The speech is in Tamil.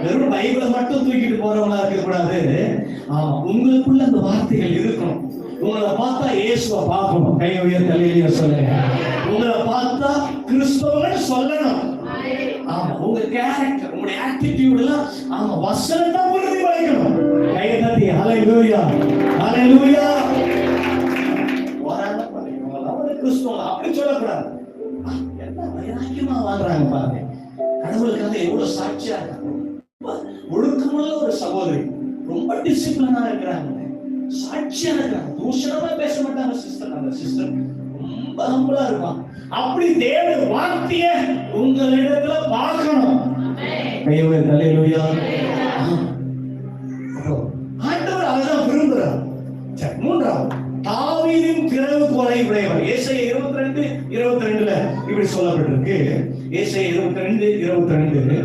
வெறும் பைபிளை மட்டும் தூக்கிட்டு போறவங்களா இருக்க கூடாது. ஆமா, உங்களுக்குள்ள அந்த வார்த்தைகள் இருக்கணும். உங்களை பார்த்தா இயேசுவை பார்க்கணும். கை உயர்த்தி அல்லேலூயா சொல்லுங்க. உங்களை பார்த்தா கிறிஸ்தவர்கள் சொல்லணும். ஆமா, உங்க கேரக்டர், உங்களுடைய ஆட்டிடியூட் எல்லாம் ஆமா வசனத்தை பிரதிபலிக்கணும். கையை தட்டி ஹல்லேலூயா ஹல்லேலூயா. வராங்க பாருங்க, அவங்கள கிறிஸ்தவங்க அப்படி சொல்லக்கூடாது. என்ன வைராக்கியமா வாழ்றாங்க பாருங்க. கடவுளுக்காக எவ்வளவு சாட்சியா இருக்காங்க. ஒழுக்கமுள்ள ஒரு சகோதரி, ரொம்ப டிசிப்ளினா இருக்கிறாங்க, சாட்சியா இருக்காங்க, தூஷணமா பேச மாட்டாங்க சிஸ்டர். அந்த சிஸ்டர் ரொம்ப ஹம்பிளா இருப்பாங்க. அப்படி தேவ வார்த்தைய உங்களிடத்துல பார்க்கணும். கையோட ஹல்லேலூயா. ஆண்டவர் அதான் விரும்புறார். சரி, மூன்றாவது தாவீதின் திறவுகோலை உடையவர். ஏசாயா 22:22 இப்படி சொல்லப்பட்டிருக்கு. ஏசாயா 22:22